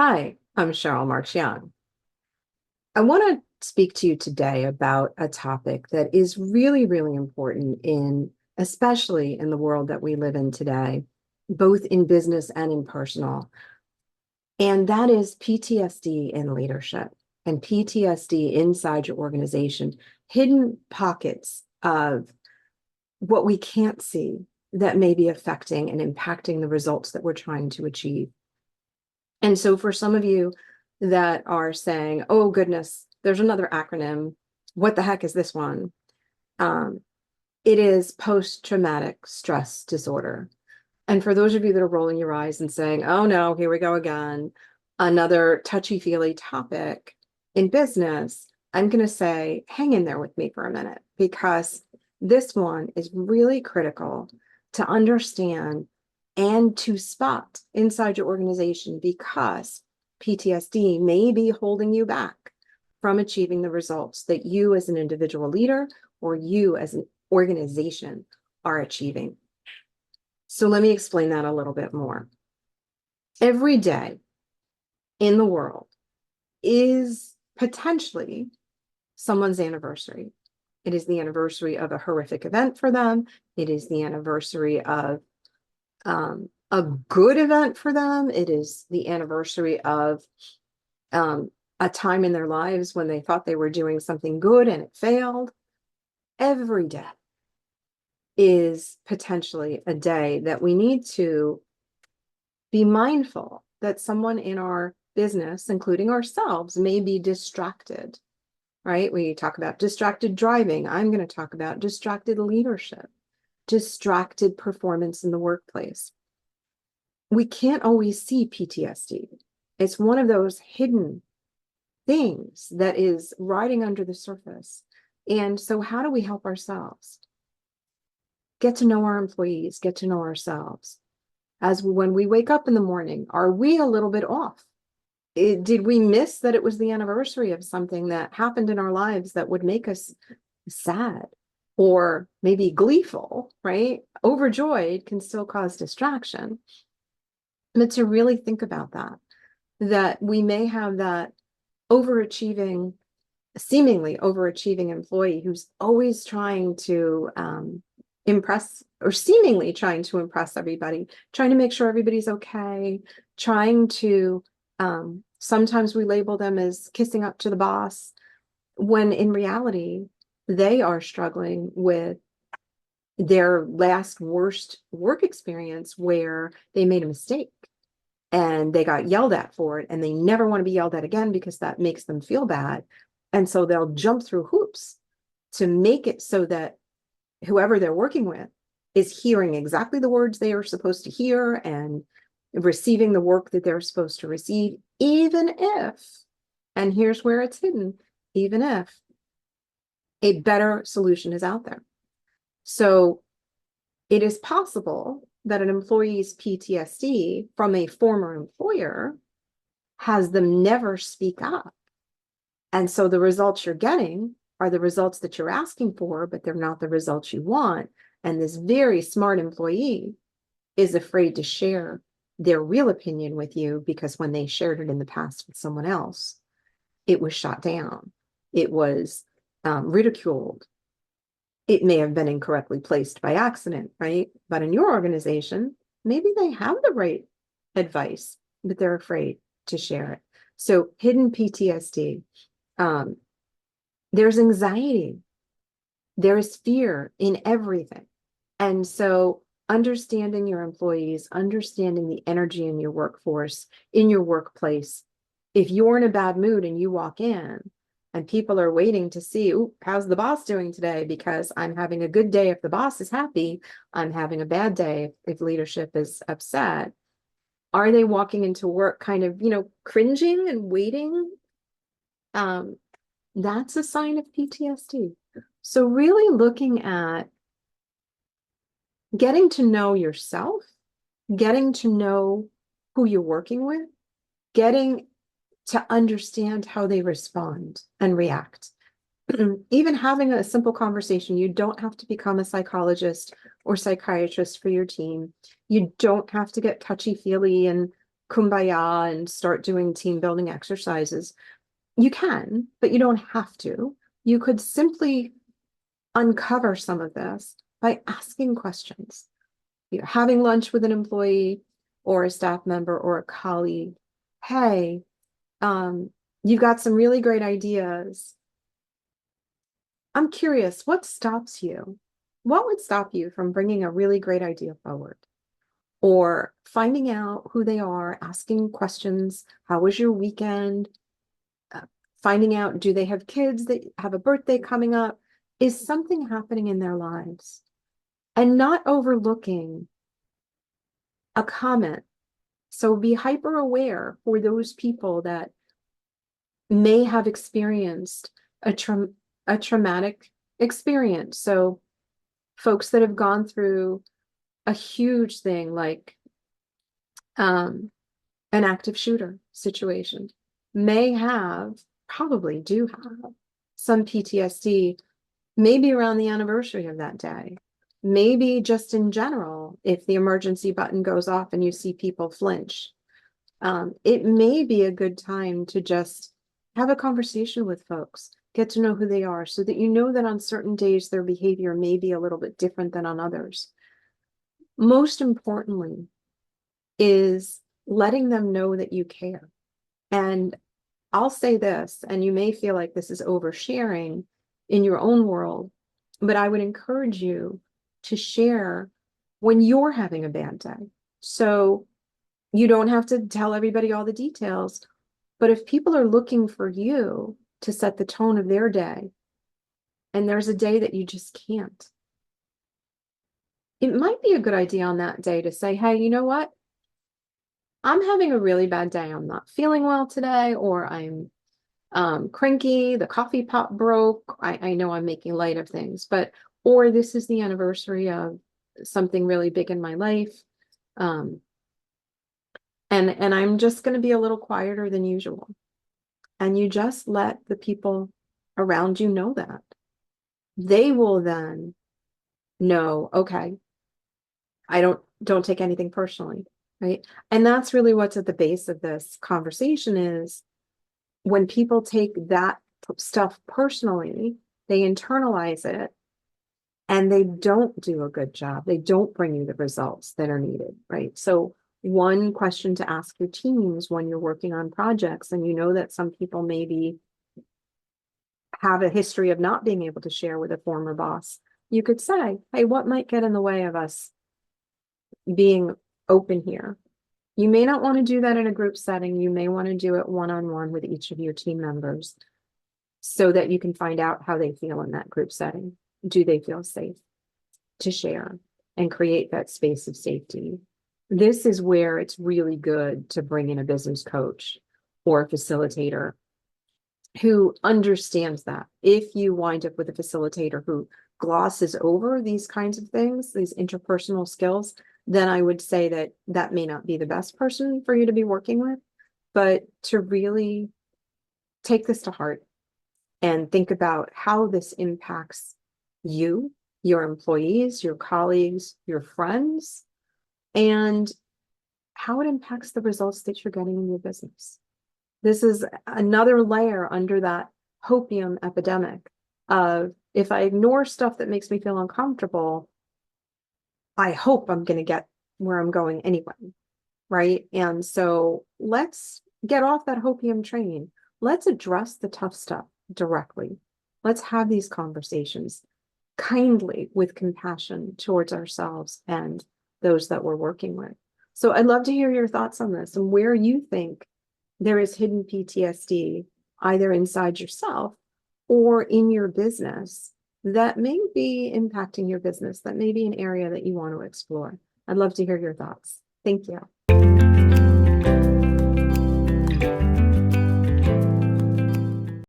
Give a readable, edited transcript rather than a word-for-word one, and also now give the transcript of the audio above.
Hi, I'm Cheryl Marks Young. I want to speak to you today about a topic that is really, really important especially in the world that we live in today, both in business and in personal. And that is PTSD in leadership and PTSD inside your organization, hidden pockets of what we can't see that may be affecting and impacting the results that we're trying to achieve. And so for some of you that are saying, oh goodness, there's another acronym. What the heck is this one? Um, it is post-traumatic stress disorder. And for those of you that are rolling your eyes and saying, oh no, here we go again, another touchy-feely topic in business, I'm going to say, hang in there with me for a minute, because this one is really critical to understand and to spot inside your organization, because PTSD may be holding you back from achieving the results that you as an individual leader or you as an organization are achieving. So let me explain that a little bit more. Every day in the world is potentially someone's anniversary. It is the anniversary of a horrific event for them. It is the anniversary of a good event for them. It is the anniversary of a time in their lives when they thought they were doing something good and it failed. Every day is potentially a day that we need to be mindful that someone in our business, including ourselves, may be distracted, right? We talk about distracted driving. I'm going to talk about distracted leadership, distracted performance in the workplace. We can't always see PTSD. It's one of those hidden things that is riding under the surface. And so how do we help ourselves? Get to know our employees, get to know ourselves. As when we wake up in the morning, are we a little bit off? Did we miss that it was the anniversary of something that happened in our lives that would make us sad or maybe gleeful, right? Overjoyed can still cause distraction. But to really think about that we may have that overachieving, seemingly overachieving employee who's always trying to impress, or seemingly trying to impress everybody, trying to make sure everybody's okay, trying to, sometimes we label them as kissing up to the boss, when in reality, they are struggling with their last worst work experience where they made a mistake and they got yelled at for it, and they never want to be yelled at again because that makes them feel bad. And so they'll jump through hoops to make it so that whoever they're working with is hearing exactly the words they are supposed to hear and receiving the work that they're supposed to receive, even if, and here's where it's hidden, even if a better solution is out there. So it is possible that an employee's PTSD from a former employer has them never speak up. And so the results you're getting are the results that you're asking for, but they're not the results you want. And this very smart employee is afraid to share their real opinion with you, because when they shared it in the past with someone else, it was shot down. It was ridiculed. It may have been incorrectly placed by accident, right? But in your organization, maybe they have the right advice, but they're afraid to share it. So hidden PTSD, there's anxiety, there's fear in everything. And so understanding your employees, understanding the energy in your workforce, in your workplace. If you're in a bad mood and you walk in and people are waiting to see, ooh, how's the boss doing today? Because I'm having a good day if the boss is happy, I'm having a bad day if leadership is upset. Are they walking into work kind of, cringing and waiting? That's a sign of PTSD. So really looking at getting to know yourself, getting to know who you're working with, getting to understand how they respond and react. Even having a simple conversation. You don't have to become a psychologist or psychiatrist for your team. You don't have to get touchy-feely and kumbaya and start doing team building exercises. You can, but you don't have to. You could simply uncover some of this by asking questions. You're having lunch with an employee or a staff member or a colleague. Hey, you've got some really great ideas. I'm curious, what stops you? What would stop you from bringing a really great idea forward? Or finding out who they are, asking questions. How was your weekend? Uh, Finding out, do they have kids that have a birthday coming up? Is something happening in their lives? And not overlooking a comment. So be hyper aware for those people that may have experienced a traumatic experience. So folks that have gone through a huge thing like an active shooter situation may have, probably do have some PTSD, maybe around the anniversary of that day, maybe just in general, if the emergency button goes off and you see people flinch. It may be a good time to just have a conversation with folks, get to know who they are so that you know that on certain days their behavior may be a little bit different than on others. Most importantly is letting them know that you care. And I'll say this, and you may feel like this is oversharing in your own world, but I would encourage you to share when you're having a bad day. So you don't have to tell everybody all the details, but if people are looking for you to set the tone of their day, and there's a day that you just can't, it might be a good idea on that day to say, hey, you know what? I'm having a really bad day. I'm not feeling well today, or I'm cranky, the coffee pot broke. I know I'm making light of things, but, or this is the anniversary of something really big in my life. And I'm just going to be a little quieter than usual. And you just let the people around you know that. They will then know, okay, I don't take anything personally, right? And that's really what's at the base of this conversation is when people take that stuff personally, they internalize it and they don't do a good job. They don't bring you the results that are needed, right? So one question to ask your teams when you're working on projects, and you know that some people maybe have a history of not being able to share with a former boss, you could say, hey, what might get in the way of us being open here? You may not want to do that in a group setting. You may want to do it one-on-one with each of your team members so that you can find out how they feel in that group setting. Do they feel safe to share and create that space of safety? This is where it's really good to bring in a business coach or a facilitator who understands that. If you wind up with a facilitator who glosses over these kinds of things, these interpersonal skills, then I would say that that may not be the best person for you to be working with, but to really take this to heart and think about how this impacts you, your employees, your colleagues, your friends, and how it impacts the results that you're getting in your business. This is another layer under that hopium epidemic of, if I ignore stuff that makes me feel uncomfortable, I hope I'm going to get where I'm going anyway, right? And so let's get off that hopium train. Let's address the tough stuff directly. Let's have these conversations kindly with compassion towards ourselves and those that we're working with. So I'd love to hear your thoughts on this and where you think there is hidden PTSD, either inside yourself or in your business, that may be impacting your business, that may be an area that you want to explore. I'd love to hear your thoughts. Thank you.